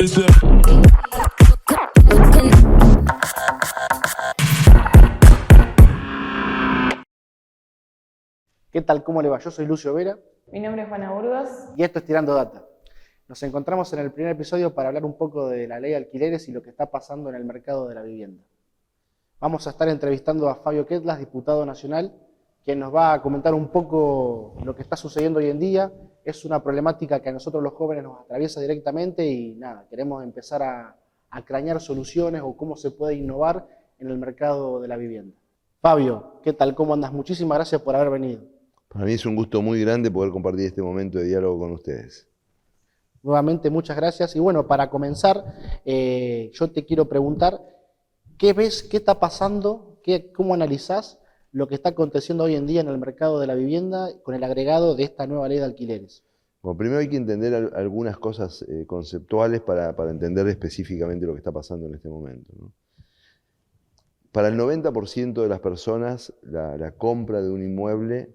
dice. ¿Qué tal? ¿Cómo le va? Yo soy Lucio Vera Mi nombre es Juana Burgos. y esto es Tirando Data. Nos encontramos en el primer episodio para hablar un poco de la ley de alquileres y lo que está pasando en el mercado de la vivienda. Vamos a estar entrevistando a Fabio Ketlas, diputado nacional, quien nos va a comentar un poco lo que está sucediendo hoy en día. Es una problemática que a nosotros los jóvenes nos atraviesa directamente y nada, queremos empezar a cranear soluciones o cómo se puede innovar en el mercado de la vivienda. Fabio, ¿qué tal? ¿Cómo andas? Muchísimas gracias por haber venido. Para mí es un gusto muy grande poder compartir este momento de diálogo con ustedes. Nuevamente, muchas gracias. Y bueno, para comenzar, yo te quiero preguntar, ¿qué ves, qué está pasando, cómo analizás lo que está aconteciendo hoy en día en el mercado de la vivienda con el agregado de esta nueva ley de alquileres? Bueno, primero hay que entender algunas cosas conceptuales para entender específicamente lo que está pasando en este momento, ¿no? Para el 90% de las personas, la compra de un inmueble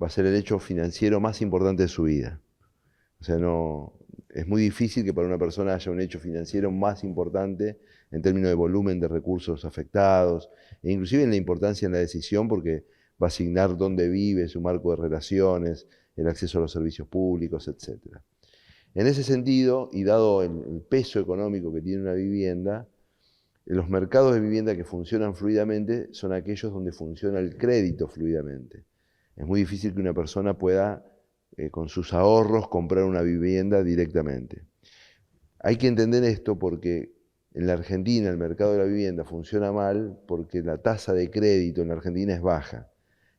va a ser el hecho financiero más importante de su vida. O sea, es muy difícil que para una persona haya un hecho financiero más importante en términos de volumen de recursos afectados, e inclusive en la importancia en la decisión, porque va a asignar dónde vive, su marco de relaciones, el acceso a los servicios públicos, etc. En ese sentido, y dado el peso económico que tiene una vivienda, los mercados de vivienda que funcionan fluidamente son aquellos donde funciona el crédito fluidamente. Es muy difícil que una persona pueda, con sus ahorros, comprar una vivienda directamente. Hay que entender esto porque en la Argentina el mercado de la vivienda funciona mal porque la tasa de crédito en la Argentina es baja.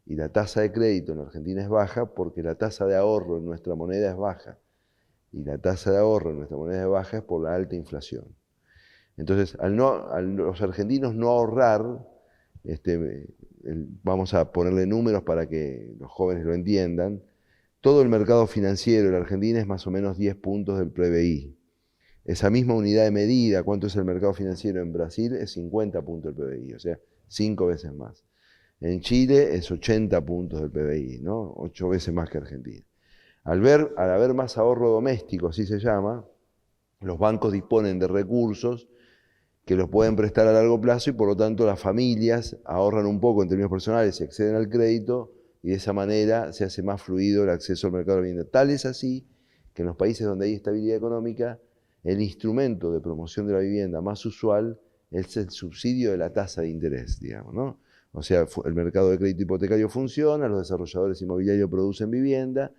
Y la tasa de crédito en la Argentina es baja porque la tasa de ahorro en nuestra moneda es baja. Y la tasa de ahorro en nuestra moneda es baja es por la alta inflación. Entonces, al los argentinos no ahorrar, vamos a ponerle números para que los jóvenes lo entiendan, todo el mercado financiero de la Argentina es más o menos 10 puntos del PBI. Esa misma unidad de medida, ¿cuánto es el mercado financiero en Brasil? Es 50 puntos del PBI, o sea, 5 veces más. En Chile es 80 puntos del PBI, ¿no? 8 veces más que Argentina. Al haber más ahorro doméstico, así se llama, los bancos disponen de recursos que los pueden prestar a largo plazo y por lo tanto las familias ahorran un poco en términos personales y acceden al crédito y de esa manera se hace más fluido el acceso al mercado de la vivienda. Tal es así que en los países donde hay estabilidad económica, el instrumento de promoción de la vivienda más usual es el subsidio de la tasa de interés, digamos, ¿no? O sea, el mercado de crédito hipotecario funciona, los desarrolladores inmobiliarios producen vivienda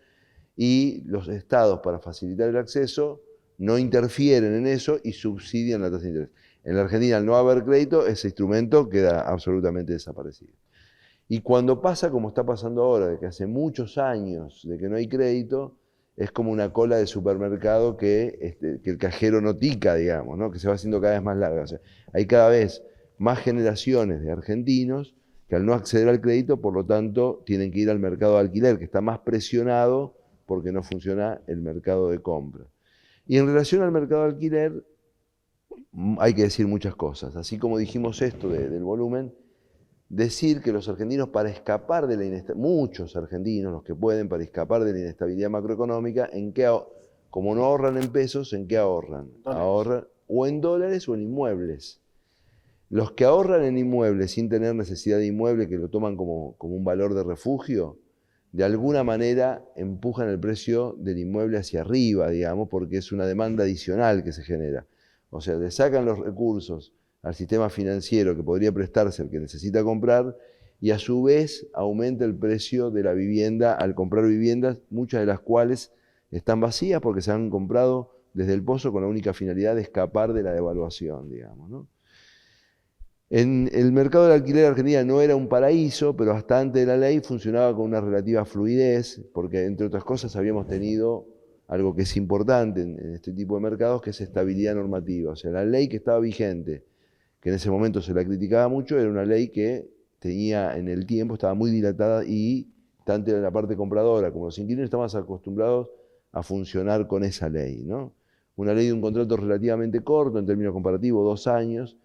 y los estados, para facilitar el acceso, no interfieren en eso y subsidian la tasa de interés. En la Argentina, al no haber crédito, ese instrumento queda absolutamente desaparecido. Y cuando pasa como está pasando ahora, de que hace muchos años de que no hay crédito, es como una cola de supermercado que el cajero no tica, digamos, ¿no? Que se va haciendo cada vez más larga. O sea, hay cada vez más generaciones de argentinos que al no acceder al crédito, por lo tanto, tienen que ir al mercado de alquiler, que está más presionado porque no funciona el mercado de compra. Y en relación al mercado de alquiler, hay que decir muchas cosas. Así como dijimos esto del volumen, decir que los argentinos para escapar de la inestabilidad, muchos argentinos, los que pueden, para escapar de la inestabilidad macroeconómica, como no ahorran en pesos, ¿en qué ahorran? Ahorran o en dólares o en inmuebles. Los que ahorran en inmuebles sin tener necesidad de inmueble, que lo toman como un valor de refugio, de alguna manera empujan el precio del inmueble hacia arriba, digamos, porque es una demanda adicional que se genera. O sea, le sacan los recursos al sistema financiero que podría prestarse al que necesita comprar y a su vez aumenta el precio de la vivienda al comprar viviendas, muchas de las cuales están vacías porque se han comprado desde el pozo con la única finalidad de escapar de la devaluación, digamos, ¿no? En el mercado del alquiler de Argentina no era un paraíso, pero hasta antes de la ley funcionaba con una relativa fluidez, porque entre otras cosas habíamos tenido algo que es importante en este tipo de mercados, que es estabilidad normativa. O sea, la ley que estaba vigente, que en ese momento se la criticaba mucho, era una ley que tenía en el tiempo, estaba muy dilatada y tanto la parte compradora como los inquilinos estaban acostumbrados a funcionar con esa ley, ¿no? Una ley de un contrato relativamente corto, en términos comparativos, 2 años,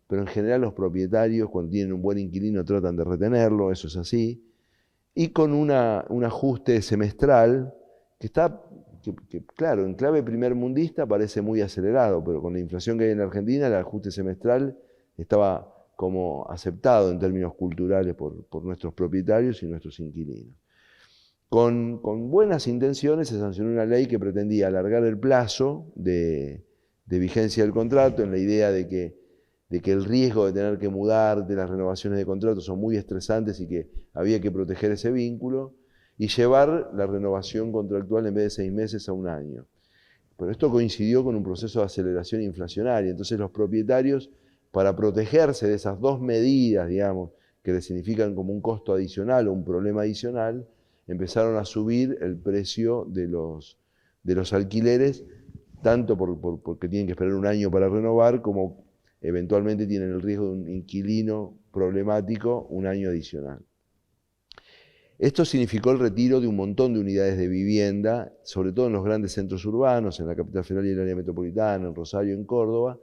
pero en general los propietarios, cuando tienen un buen inquilino, tratan de retenerlo, eso es así, y con un ajuste semestral que que, claro, en clave primermundista parece muy acelerado, pero con la inflación que hay en la Argentina, el ajuste semestral estaba como aceptado en términos culturales por nuestros propietarios y nuestros inquilinos. Con buenas intenciones se sancionó una ley que pretendía alargar el plazo de vigencia del contrato, en la idea de que el riesgo de tener que mudar, de las renovaciones de contratos son muy estresantes y que había que proteger ese vínculo, y llevar la renovación contractual en vez de 6 meses a 1 año. Pero esto coincidió con un proceso de aceleración inflacionaria, entonces los propietarios, para protegerse de esas dos medidas, digamos, que les significan como un costo adicional o un problema adicional, empezaron a subir el precio de los alquileres, tanto porque tienen que esperar 1 año para renovar, como eventualmente tienen el riesgo de un inquilino problemático 1 año adicional. Esto significó el retiro de un montón de unidades de vivienda, sobre todo en los grandes centros urbanos, en la capital federal y el área metropolitana, en Rosario, en Córdoba,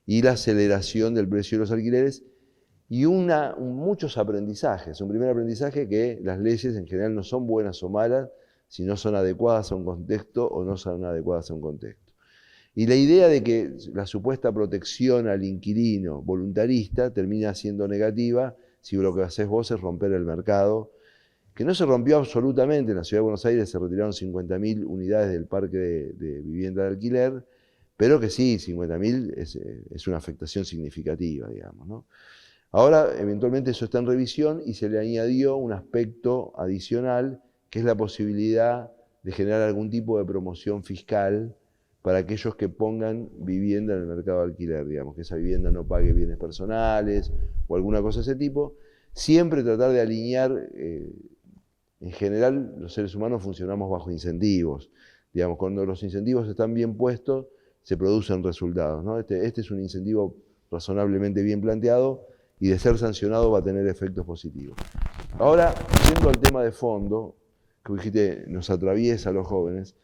y la aceleración del precio de los alquileres, y muchos aprendizajes. Un primer aprendizaje, que las leyes en general no son buenas o malas, si no son adecuadas a un contexto o no son adecuadas a un contexto. Y la idea de que la supuesta protección al inquilino voluntarista termina siendo negativa si lo que haces vos es romper el mercado, que no se rompió absolutamente. En la Ciudad de Buenos Aires se retiraron 50.000 unidades del parque de vivienda de alquiler, pero que sí, 50.000 es una afectación significativa, digamos, ¿no? Ahora, eventualmente eso está en revisión y se le añadió un aspecto adicional, que es la posibilidad de generar algún tipo de promoción fiscal para aquellos que pongan vivienda en el mercado de alquiler, digamos, que esa vivienda no pague bienes personales o alguna cosa de ese tipo. Siempre tratar de alinear, en general los seres humanos funcionamos bajo incentivos. Digamos, cuando los incentivos están bien puestos, se producen resultados, ¿no? Este es un incentivo razonablemente bien planteado y de ser sancionado va a tener efectos positivos. Ahora, yendo al tema de fondo, que dijiste nos atraviesa a los jóvenes,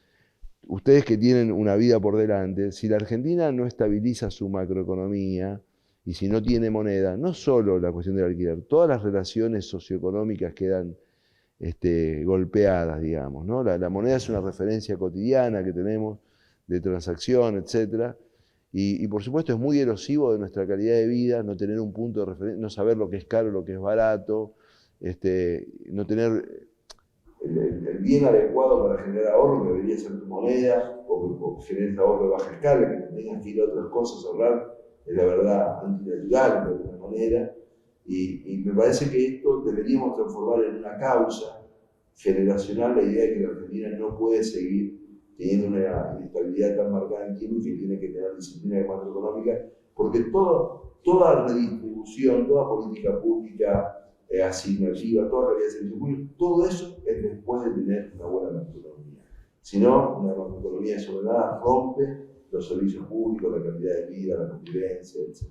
ustedes que tienen una vida por delante, si la Argentina no estabiliza su macroeconomía y si no tiene moneda, no solo la cuestión del alquiler, todas las relaciones socioeconómicas quedan golpeadas, digamos, ¿no? La moneda es una referencia cotidiana que tenemos de transacción, etcétera, y por supuesto es muy erosivo de nuestra calidad de vida no tener un punto de referencia, no saber lo que es caro, lo que es barato, no tener el bien adecuado para generar ahorro, que debería ser tu moneda, o que generes ahorro de baja escala, que tengas que ir a otras cosas a ahorrar, es la verdad antinatural de alguna manera, y me parece que esto deberíamos transformar en una causa generacional, la idea de que la Argentina no puede seguir teniendo una inestabilidad tan marcada en tiempo y que tiene que tener disciplina macroeconómica, porque toda redistribución, toda política pública asignativa, toda calidad de servicio público, todo eso es después de tener una buena macroeconomía. Si no, una macroeconomía desordenada rompe los servicios públicos, la calidad de vida, la convivencia, etc.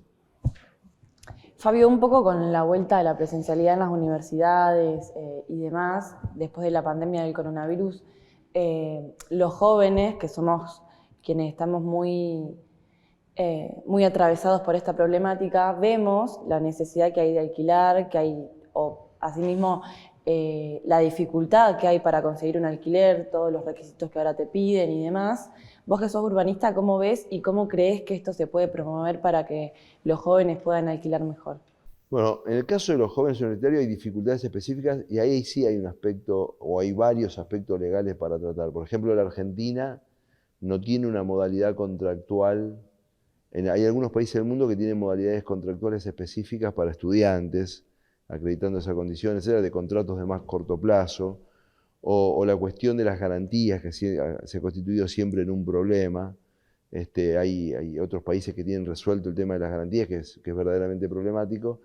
Fabio, un poco con la vuelta de la presencialidad en las universidades y demás, después de la pandemia del coronavirus, los jóvenes, que somos quienes estamos muy atravesados por esta problemática, vemos la necesidad que hay de alquilar, que hay, o asimismo la dificultad que hay para conseguir un alquiler, todos los requisitos que ahora te piden y demás. Vos que sos urbanista, ¿cómo ves y cómo crees que esto se puede promover para que los jóvenes puedan alquilar mejor? Bueno, en el caso de los jóvenes universitarios hay dificultades específicas y ahí sí hay un aspecto, o hay varios aspectos legales para tratar. Por ejemplo, la Argentina no tiene una modalidad contractual. Hay algunos países del mundo que tienen modalidades contractuales específicas para estudiantes, acreditando esa condición, etcétera, de contratos de más corto plazo, o la cuestión de las garantías, que se ha constituido siempre en un problema. Hay otros países que tienen resuelto el tema de las garantías, que es verdaderamente problemático.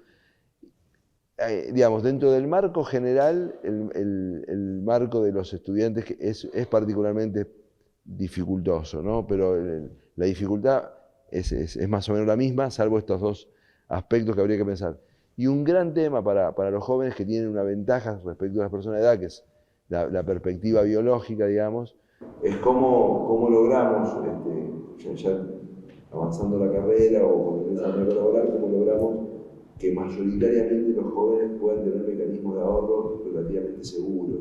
Digamos, dentro del marco general, el marco de los estudiantes es particularmente dificultoso, ¿no? Pero la dificultad es más o menos la misma, salvo estos dos aspectos que habría que pensar. Y un gran tema para los jóvenes que tienen una ventaja respecto a las personas de edad, que es la perspectiva biológica, digamos, es cómo logramos, ya avanzando la carrera o cuando empezamos a colaborar, cómo logramos que mayoritariamente los jóvenes puedan tener mecanismos de ahorro relativamente seguros,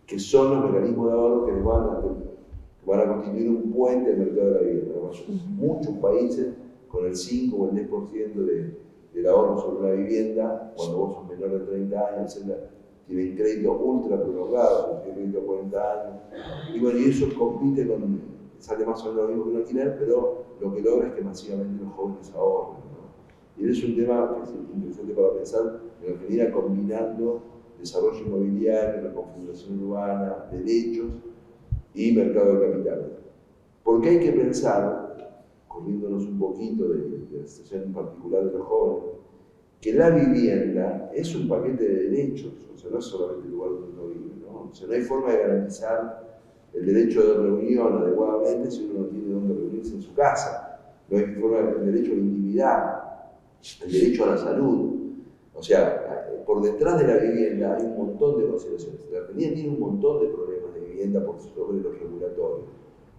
que son los mecanismos de ahorro que les van a, van a constituir un puente al mercado de la vivienda. Muchos países con el 5 o el 10% del ahorro sobre la vivienda, cuando vos sos menor de 30 años, etc., tienen crédito ultra prolongado, tienen crédito a 40 años, y bueno, y eso compite con, sale más o menos lo mismo que un alquiler, pero lo que logra es que masivamente los jóvenes ahorren, ¿no? Y ese es un tema que es interesante para pensar en Argentina, combinando desarrollo inmobiliario, reconfiguración urbana, derechos y mercado de capitales. Porque hay que pensar, corriéndonos un poquito de la situación en particular de los jóvenes, que la vivienda es un paquete de derechos, o sea, no es solamente el lugar donde uno vive, ¿no? O sea, no hay forma de garantizar el derecho de reunión adecuadamente si uno no tiene dónde reunirse en su casa. No hay forma del derecho a la intimidad, el derecho a la salud. O sea, por detrás de la vivienda hay un montón de consideraciones. La Argentina tiene un montón de problemas de vivienda por sobre los regulatorios.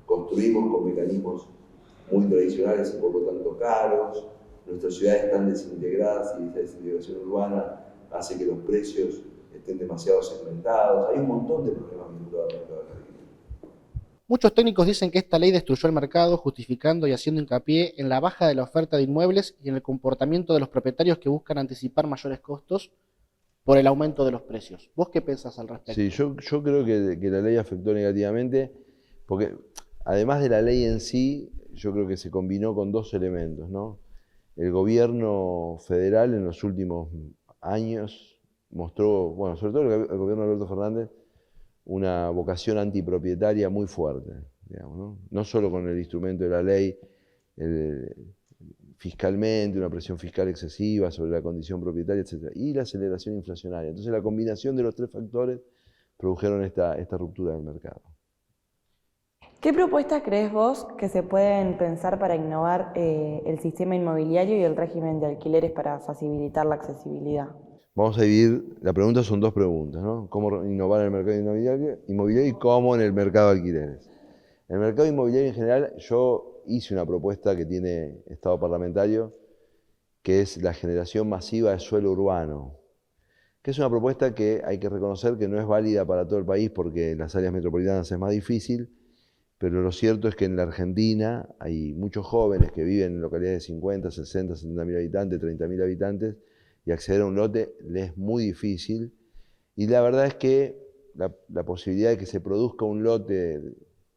Construimos con mecanismos muy tradicionales y por lo tanto caros. Nuestras ciudades están desintegradas y esta desintegración urbana hace que los precios estén demasiado segmentados. Hay un montón de problemas vinculados al mercado de la vivienda. Muchos técnicos dicen que esta ley destruyó el mercado, justificando y haciendo hincapié en la baja de la oferta de inmuebles y en el comportamiento de los propietarios que buscan anticipar mayores costos por el aumento de los precios. ¿Vos qué pensás al respecto? Sí, yo creo que la ley afectó negativamente, porque además de la ley en sí, yo creo que se combinó con dos elementos, ¿no? El gobierno federal en los últimos años mostró, bueno, sobre todo el gobierno de Alberto Fernández, una vocación antipropietaria muy fuerte, digamos, ¿no? No solo con el instrumento de la ley, fiscalmente, una presión fiscal excesiva sobre la condición propietaria, etc. Y la aceleración inflacionaria. Entonces la combinación de los tres factores produjeron esta ruptura del mercado. ¿Qué propuestas crees vos que se pueden pensar para innovar el sistema inmobiliario y el régimen de alquileres para facilitar la accesibilidad? Vamos a dividir, la pregunta son dos preguntas, ¿no? ¿Cómo innovar en el mercado inmobiliario y cómo en el mercado de alquileres? En el mercado inmobiliario en general, yo hice una propuesta que tiene estado parlamentario, que es la generación masiva de suelo urbano, que es una propuesta que hay que reconocer que no es válida para todo el país porque en las áreas metropolitanas es más difícil, pero lo cierto es que en la Argentina hay muchos jóvenes que viven en localidades de 50, 60, 70 mil habitantes, 30 mil habitantes, y acceder a un lote les es muy difícil. Y la verdad es que la posibilidad de que se produzca un lote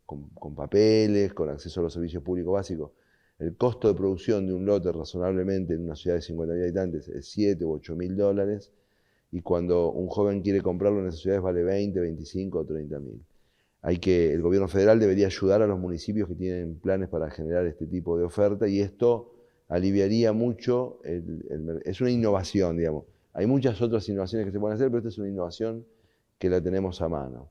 con papeles, con acceso a los servicios públicos básicos, el costo de producción de un lote razonablemente en una ciudad de 50 mil habitantes es 7 u 8 mil dólares, y cuando un joven quiere comprarlo en esas ciudades vale 20, 25 o 30 mil. El gobierno federal debería ayudar a los municipios que tienen planes para generar este tipo de oferta, y esto aliviaría mucho, es una innovación, digamos. Hay muchas otras innovaciones que se pueden hacer, pero esta es una innovación que la tenemos a mano.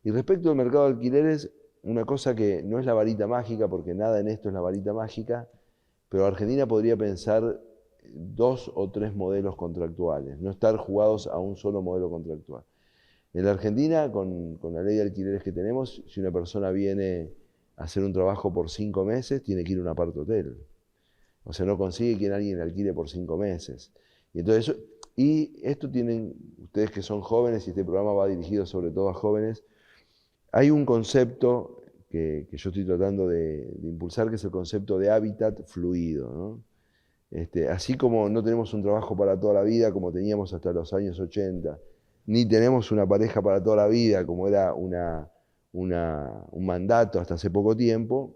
Y respecto al mercado de alquileres, una cosa que no es la varita mágica, porque nada en esto es la varita mágica, pero Argentina podría pensar 2 o 3 modelos contractuales, no estar jugados a un solo modelo contractual. En la Argentina, con la ley de alquileres que tenemos, si una persona viene a hacer un trabajo por 5 meses, tiene que ir a un apart-hotel. O sea, no consigue que alguien le alquile por 5 meses. Y esto tienen, ustedes que son jóvenes, y este programa va dirigido sobre todo a jóvenes, hay un concepto que yo estoy tratando de impulsar, que es el concepto de hábitat fluido, ¿no? Así como no tenemos un trabajo para toda la vida, como teníamos hasta los años 80, ni tenemos una pareja para toda la vida, como era un mandato hasta hace poco tiempo,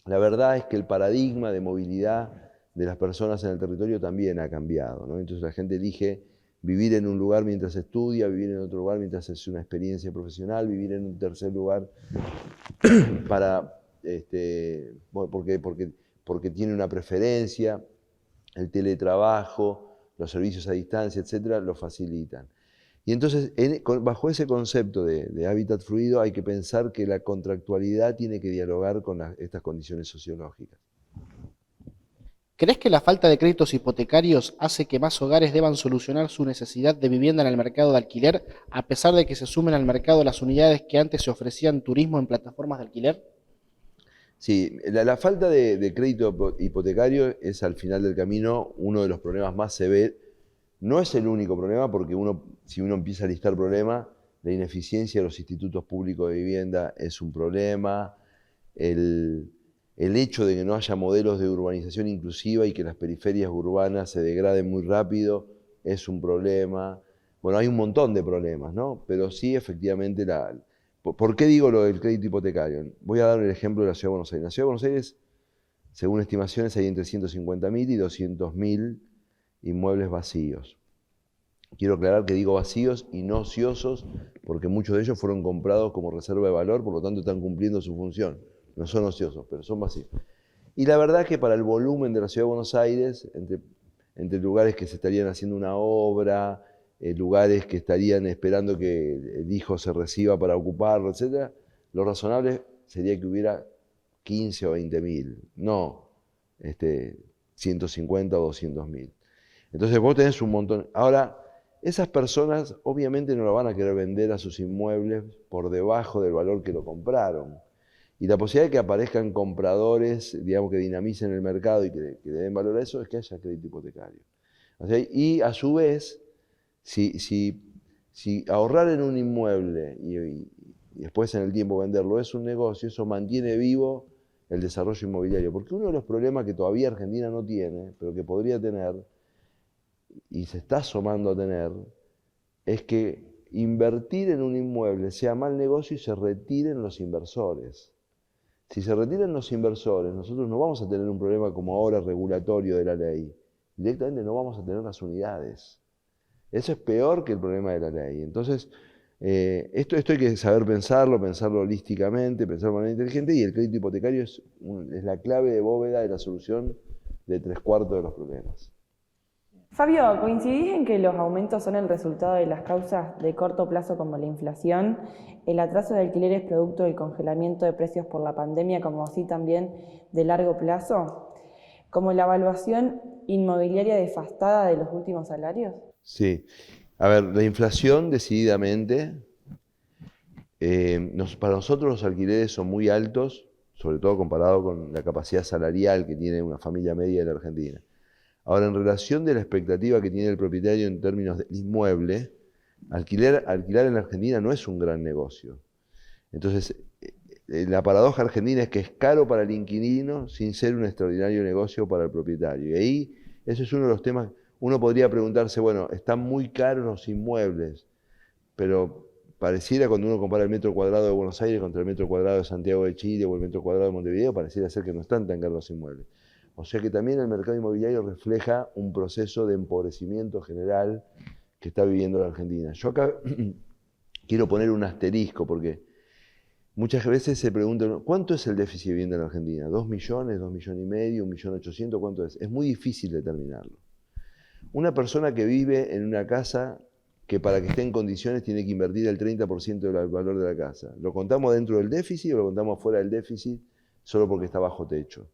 la verdad es que el paradigma de movilidad de las personas en el territorio también ha cambiado, ¿no? Entonces la gente elige vivir en un lugar mientras estudia, vivir en otro lugar mientras hace una experiencia profesional, vivir en un tercer lugar porque tiene una preferencia, el teletrabajo, los servicios a distancia, etcétera, lo facilitan. Y entonces, bajo ese concepto de hábitat fluido, hay que pensar que la contractualidad tiene que dialogar con estas condiciones sociológicas. ¿Crees que la falta de créditos hipotecarios hace que más hogares deban solucionar su necesidad de vivienda en el mercado de alquiler, a pesar de que se sumen al mercado las unidades que antes se ofrecían turismo en plataformas de alquiler? Sí, la falta de crédito hipotecario es al final del camino uno de los problemas más severos. No es el único problema, porque si uno empieza a listar problemas, la ineficiencia de los institutos públicos de vivienda es un problema, el hecho de que no haya modelos de urbanización inclusiva y que las periferias urbanas se degraden muy rápido es un problema. Bueno, hay un montón de problemas, ¿no? Pero sí, efectivamente, ¿por qué digo lo del crédito hipotecario? Voy a dar el ejemplo de la Ciudad de Buenos Aires. En la Ciudad de Buenos Aires, según estimaciones, hay entre 150.000 y 200.000 inmuebles vacíos. Quiero aclarar que digo vacíos y no ociosos, porque muchos de ellos fueron comprados como reserva de valor, por lo tanto están cumpliendo su función. No son ociosos, pero son vacíos. Y la verdad es que para el volumen de la Ciudad de Buenos Aires, entre lugares que se estarían haciendo una obra, lugares que estarían esperando que el hijo se reciba para ocuparlo, etc., lo razonable sería que hubiera 15 o 20.000, no 150 o 200.000. Entonces vos tenés un montón. Ahora, esas personas obviamente no lo van a querer vender a sus inmuebles por debajo del valor que lo compraron. Y la posibilidad de que aparezcan compradores, digamos, que dinamicen el mercado y que le den valor a eso, es que haya crédito hipotecario. O sea, y a su vez, si ahorrar en un inmueble y después en el tiempo venderlo es un negocio, eso mantiene vivo el desarrollo inmobiliario. Porque uno de los problemas que todavía Argentina no tiene, pero que podría tener, y se está asomando a tener, es que invertir en un inmueble sea mal negocio y se retiren los inversores. Si se retiran los inversores, nosotros no vamos a tener un problema como ahora regulatorio de la ley. Directamente no vamos a tener las unidades. Eso es peor que el problema de la ley. Entonces, esto hay que saber pensarlo holísticamente, pensarlo de manera inteligente, y el crédito hipotecario es la clave de bóveda de la solución de 3/4 de los problemas. Fabio, ¿coincidís en que los aumentos son el resultado de las causas de corto plazo como la inflación, el atraso de alquileres producto del congelamiento de precios por la pandemia, como así también de largo plazo, como la evaluación inmobiliaria desfasada de los últimos salarios? Sí. A ver, la inflación decididamente, para nosotros los alquileres son muy altos, sobre todo comparado con la capacidad salarial que tiene una familia media de la Argentina. Ahora, en relación de la expectativa que tiene el propietario en términos del inmueble, alquilar en la Argentina no es un gran negocio. Entonces, la paradoja argentina es que es caro para el inquilino sin ser un extraordinario negocio para el propietario. Y ahí, ese es uno de los temas. Uno podría preguntarse, bueno, están muy caros los inmuebles, pero pareciera, cuando uno compara el metro cuadrado de Buenos Aires contra el metro cuadrado de Santiago de Chile o el metro cuadrado de Montevideo, pareciera ser que no están tan caros los inmuebles. O sea que también el mercado inmobiliario refleja un proceso de empobrecimiento general que está viviendo la Argentina. Yo acá quiero poner un asterisco porque muchas veces se preguntan, ¿cuánto es el déficit de vivienda en la Argentina? ¿2 millones, 2,5 millones, 1.800.000? ¿Cuánto es? Es muy difícil determinarlo. Una persona que vive en una casa que para que esté en condiciones tiene que invertir el 30% del valor de la casa. ¿Lo contamos dentro del déficit o lo contamos fuera del déficit solo porque está bajo techo?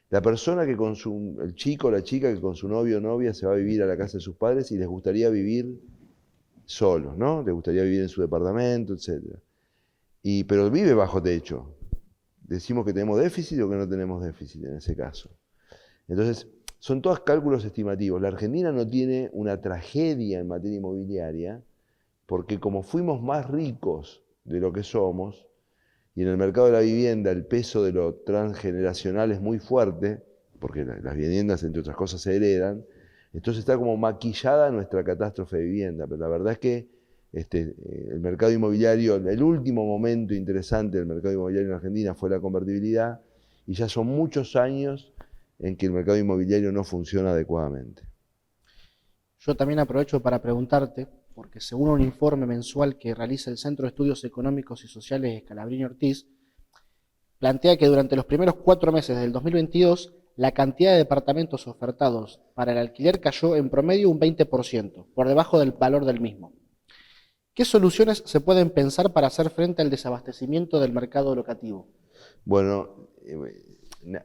La persona que el chico o la chica que con su novio o novia se va a vivir a la casa de sus padres y les gustaría vivir solos, ¿no? Les gustaría vivir en su departamento, etc. Pero vive bajo techo. ¿Decimos que tenemos déficit o que no tenemos déficit en ese caso? Entonces, son todos cálculos estimativos. La Argentina no tiene una tragedia en materia inmobiliaria porque como fuimos más ricos de lo que somos, y en el mercado de la vivienda el peso de lo transgeneracional es muy fuerte, porque las viviendas, entre otras cosas, se heredan, entonces está como maquillada nuestra catástrofe de vivienda. Pero la verdad es que el mercado inmobiliario, el último momento interesante del mercado inmobiliario en Argentina fue la convertibilidad, y ya son muchos años en que el mercado inmobiliario no funciona adecuadamente. Yo también aprovecho para preguntarte, porque según un informe mensual que realiza el Centro de Estudios Económicos y Sociales Scalabrini Ortiz, plantea que durante los primeros 4 meses del 2022, la cantidad de departamentos ofertados para el alquiler cayó en promedio un 20%, por debajo del valor del mismo. ¿Qué soluciones se pueden pensar para hacer frente al desabastecimiento del mercado locativo? Bueno,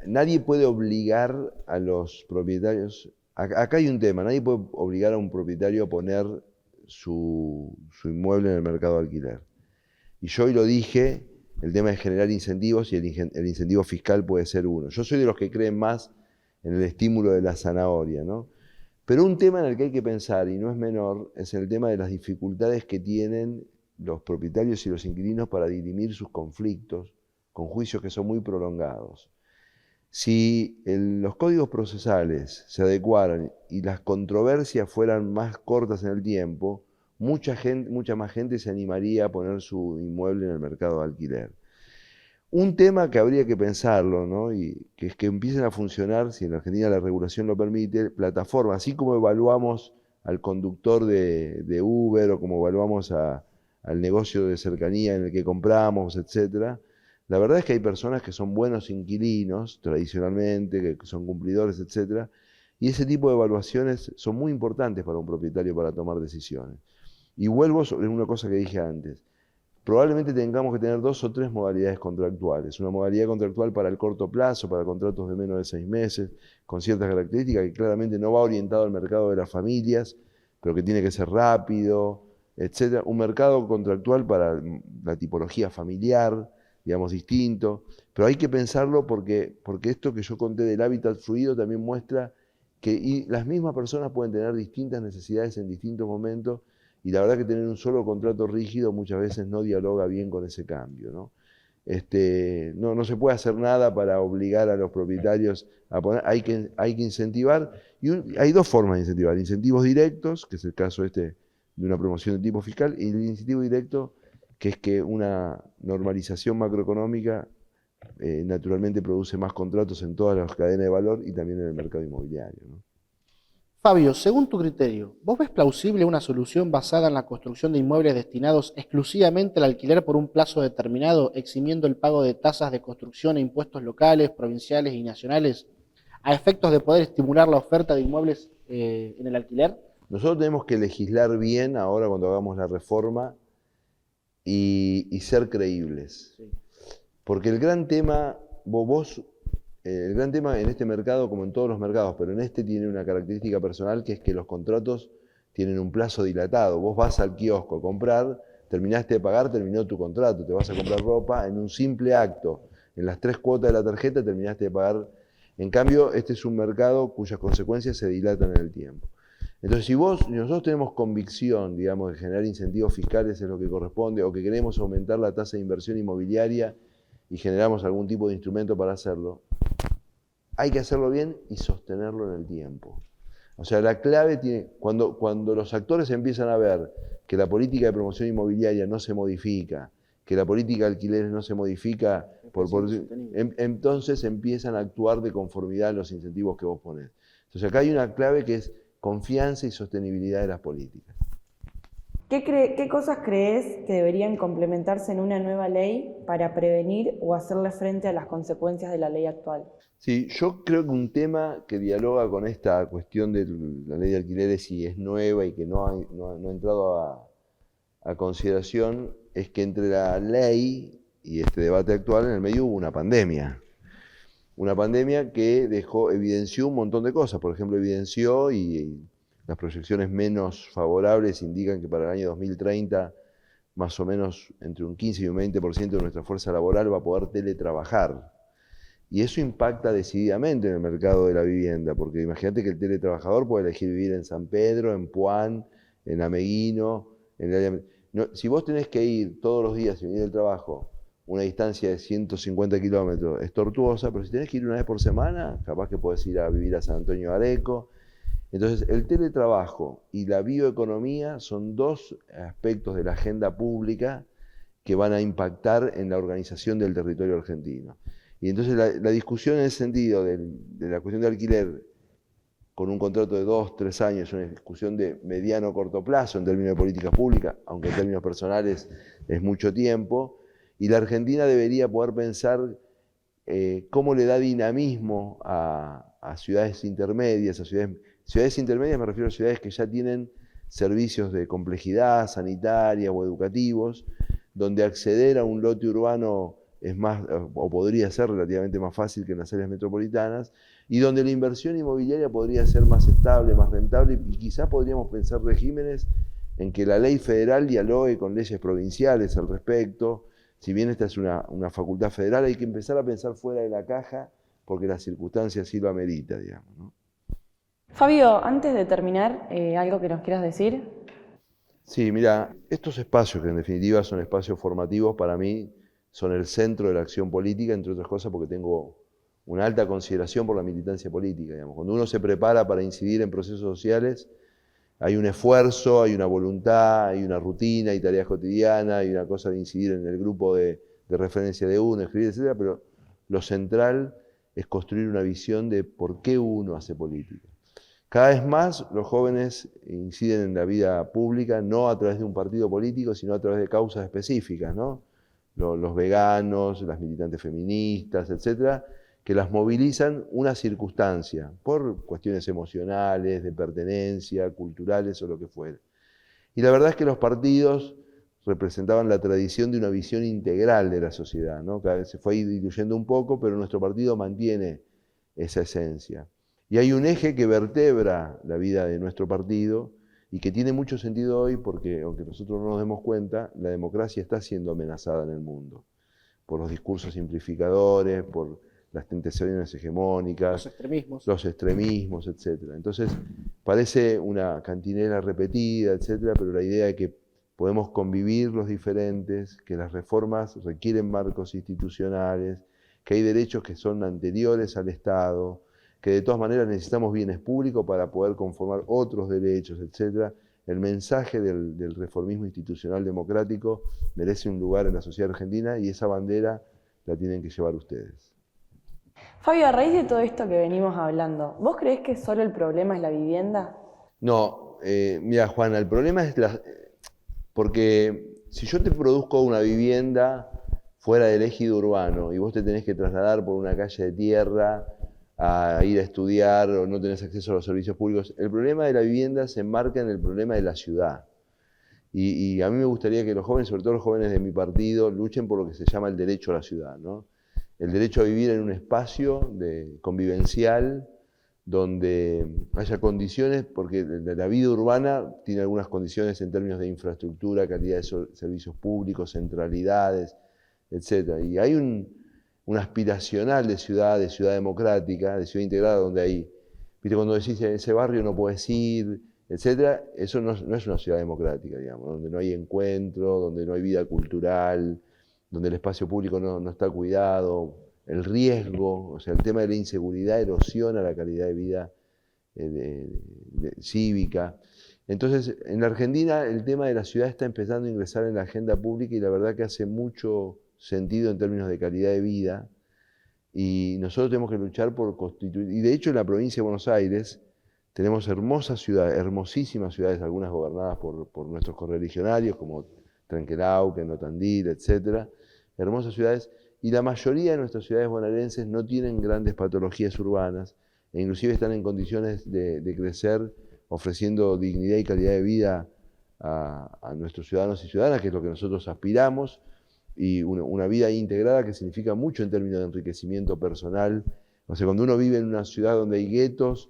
nadie puede obligar a los propietarios. Acá hay un tema, nadie puede obligar a un propietario a poner su inmueble en el mercado de alquiler. Y yo hoy lo dije, el tema de generar incentivos, y el incentivo fiscal puede ser uno. Yo soy de los que creen más en el estímulo de la zanahoria, ¿no? Pero un tema en el que hay que pensar, y no es menor, es el tema de las dificultades que tienen los propietarios y los inquilinos para dirimir sus conflictos con juicios que son muy prolongados. Si los códigos procesales se adecuaran y las controversias fueran más cortas en el tiempo, mucha más gente se animaría a poner su inmueble en el mercado de alquiler. Un tema que habría que pensarlo, ¿no? Y que es que empiecen a funcionar, si en Argentina la regulación lo permite, plataformas, así como evaluamos al conductor de Uber o como evaluamos al negocio de cercanía en el que compramos, etcétera. La verdad es que hay personas que son buenos inquilinos, tradicionalmente, que son cumplidores, etcétera, y ese tipo de evaluaciones son muy importantes para un propietario para tomar decisiones. Y vuelvo sobre una cosa que dije antes. Probablemente tengamos que tener 2 o 3 modalidades contractuales. Una modalidad contractual para el corto plazo, para contratos de menos de 6 meses, con ciertas características que claramente no va orientado al mercado de las familias, pero que tiene que ser rápido, etc. Un mercado contractual para la tipología familiar, digamos, distinto. Pero hay que pensarlo porque esto que yo conté del hábitat fluido también muestra que las mismas personas pueden tener distintas necesidades en distintos momentos. Y la verdad que tener un solo contrato rígido muchas veces no dialoga bien con ese cambio, ¿no? No se puede hacer nada para obligar a los propietarios a poner, hay que incentivar, y hay 2 formas de incentivar: incentivos directos, que es el caso de una promoción de tipo fiscal, y el incentivo directo, que es que una normalización macroeconómica naturalmente produce más contratos en todas las cadenas de valor y también en el mercado inmobiliario, ¿no? Fabio, según tu criterio, ¿vos ves plausible una solución basada en la construcción de inmuebles destinados exclusivamente al alquiler por un plazo determinado, eximiendo el pago de tasas de construcción e impuestos locales, provinciales y nacionales, a efectos de poder estimular la oferta de inmuebles en el alquiler? Nosotros tenemos que legislar bien ahora cuando hagamos la reforma y ser creíbles. Sí. Porque el gran tema, el gran tema en este mercado, como en todos los mercados, pero en este tiene una característica personal, que es que los contratos tienen un plazo dilatado. Vos vas al kiosco a comprar, terminaste de pagar, terminó tu contrato, te vas a comprar ropa, en un simple acto, en las 3 cuotas de la tarjeta terminaste de pagar. En cambio, este es un mercado cuyas consecuencias se dilatan en el tiempo. Entonces, si nosotros tenemos convicción, digamos, de generar incentivos fiscales es lo que corresponde, o que queremos aumentar la tasa de inversión inmobiliaria y generamos algún tipo de instrumento para hacerlo, hay que hacerlo bien y sostenerlo en el tiempo. O sea, la clave tiene, cuando los actores empiezan a ver que la política de promoción inmobiliaria no se modifica, que la política de alquileres no se modifica, entonces empiezan a actuar de conformidad a los incentivos que vos ponés. Entonces acá hay una clave que es confianza y sostenibilidad de las políticas. ¿Qué cosas crees que deberían complementarse en una nueva ley para prevenir o hacerle frente a las consecuencias de la ley actual? Sí, yo creo que un tema que dialoga con esta cuestión de la ley de alquileres, y es nueva y que no ha entrado a consideración, es que entre la ley y este debate actual en el medio hubo una pandemia. Una pandemia que evidenció un montón de cosas. Por ejemplo, evidenció, y las proyecciones menos favorables indican que para el año 2030 más o menos entre un 15 y un 20% de nuestra fuerza laboral va a poder teletrabajar. Y eso impacta decididamente en el mercado de la vivienda, porque imagínate que el teletrabajador puede elegir vivir en San Pedro, en Puan, en Ameguino, en el área... si vos tenés que ir todos los días y venir del trabajo una distancia de 150 kilómetros, es tortuosa, pero si tenés que ir una vez por semana, capaz que podés ir a vivir a San Antonio de Areco. Entonces, el teletrabajo y la bioeconomía son 2 aspectos de la agenda pública que van a impactar en la organización del territorio argentino. Y entonces la discusión en ese sentido de la cuestión de alquiler con un contrato de 2, 3 años es una discusión de mediano o corto plazo en términos de políticas públicas, aunque en términos personales es mucho tiempo, y la Argentina debería poder pensar cómo le da dinamismo a ciudades intermedias, ciudades intermedias me refiero a ciudades que ya tienen servicios de complejidad sanitaria o educativos, donde acceder a un lote urbano es más, o podría ser relativamente más fácil que en las áreas metropolitanas, y donde la inversión inmobiliaria podría ser más estable, más rentable, y quizás podríamos pensar regímenes en que la ley federal dialogue con leyes provinciales al respecto. Si bien esta es una facultad federal, hay que empezar a pensar fuera de la caja, porque las circunstancias sí lo ameritan, digamos, ¿no? Fabio, antes de terminar, ¿algo que nos quieras decir? Sí, mira, estos espacios, que en definitiva son espacios formativos, para mí son el centro de la acción política, entre otras cosas porque tengo una alta consideración por la militancia política, digamos. Cuando uno se prepara para incidir en procesos sociales, hay un esfuerzo, hay una voluntad, hay una rutina, hay tareas cotidianas, hay una cosa de incidir en el grupo de referencia de uno, escribir, etc. Pero lo central es construir una visión de por qué uno hace política. Cada vez más los jóvenes inciden en la vida pública, no a través de un partido político, sino a través de causas específicas, ¿no? Los veganos, las militantes feministas, etcétera, que las movilizan una circunstancia, por cuestiones emocionales, de pertenencia, culturales o lo que fuera. Y la verdad es que los partidos representaban la tradición de una visión integral de la sociedad, ¿no? Cada vez se fue diluyendo un poco, pero nuestro partido mantiene esa esencia. Y hay un eje que vertebra la vida de nuestro partido y que tiene mucho sentido hoy porque, aunque nosotros no nos demos cuenta, la democracia está siendo amenazada en el mundo por los discursos simplificadores, por las tentaciones hegemónicas, los extremismos, etc. Entonces, parece una cantinela repetida, etc., pero la idea de que podemos convivir los diferentes, que las reformas requieren marcos institucionales, que hay derechos que son anteriores al Estado, que de todas maneras necesitamos bienes públicos para poder conformar otros derechos, etc. El mensaje del reformismo institucional democrático merece un lugar en la sociedad argentina y esa bandera la tienen que llevar ustedes. Fabio, a raíz de todo esto que venimos hablando, ¿vos creés que solo el problema es la vivienda? No, mira Juana, el problema es porque si yo te produzco una vivienda fuera del ejido urbano y vos te tenés que trasladar por una calle de tierra a ir a estudiar o no tenés acceso a los servicios públicos, el problema de la vivienda se enmarca en el problema de la ciudad. Y a mí me gustaría que los jóvenes, sobre todo los jóvenes de mi partido, luchen por lo que se llama el derecho a la ciudad, ¿no? El derecho a vivir en un espacio convivencial donde haya condiciones, porque la vida urbana tiene algunas condiciones en términos de infraestructura, calidad de servicios públicos, centralidades, etc. Y hay un aspiracional de ciudad democrática, de ciudad integrada, donde hay, viste, cuando decís en ese barrio no puedes ir, etc., eso no es una ciudad democrática, digamos, donde no hay encuentro, donde no hay vida cultural, donde el espacio público no está cuidado, el riesgo, o sea, el tema de la inseguridad erosiona la calidad de vida cívica. Entonces, en la Argentina el tema de la ciudad está empezando a ingresar en la agenda pública y la verdad que hace mucho sentido en términos de calidad de vida y nosotros tenemos que luchar por constituir, y de hecho en la provincia de Buenos Aires tenemos hermosas ciudades, hermosísimas ciudades, algunas gobernadas por nuestros correligionarios como Trenquelauquen, Tandil, etc., hermosas ciudades, y la mayoría de nuestras ciudades bonaerenses no tienen grandes patologías urbanas, e inclusive están en condiciones de crecer ofreciendo dignidad y calidad de vida a nuestros ciudadanos y ciudadanas, que es lo que nosotros aspiramos, y una vida integrada que significa mucho en términos de enriquecimiento personal. O sea, cuando uno vive en una ciudad donde hay guetos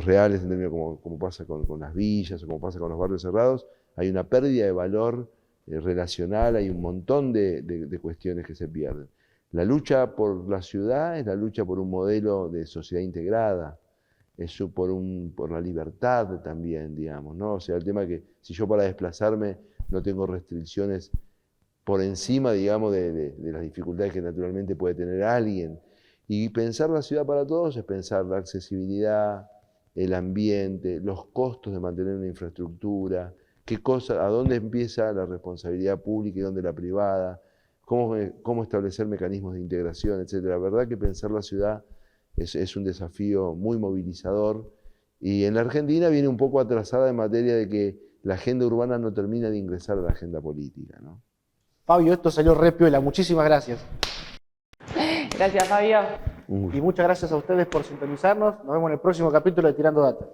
reales, en términos como pasa con las villas o como pasa con los barrios cerrados, hay una pérdida de valor relacional, hay un montón de cuestiones que se pierden. La lucha por la ciudad es la lucha por un modelo de sociedad integrada, es por la libertad también, digamos, ¿no? O sea, el tema que si yo para desplazarme no tengo restricciones por encima, digamos, de las dificultades que naturalmente puede tener alguien. Y pensar la ciudad para todos es pensar la accesibilidad, el ambiente, los costos de mantener una infraestructura, a dónde empieza la responsabilidad pública y dónde la privada, cómo establecer mecanismos de integración, etc. La verdad que pensar la ciudad es un desafío muy movilizador y en la Argentina viene un poco atrasada en materia de que la agenda urbana no termina de ingresar a la agenda política, ¿no? Fabio, esto salió re piola, muchísimas gracias. Gracias, Fabio. Y muchas gracias a ustedes por sintonizarnos. Nos vemos en el próximo capítulo de Tirando Data.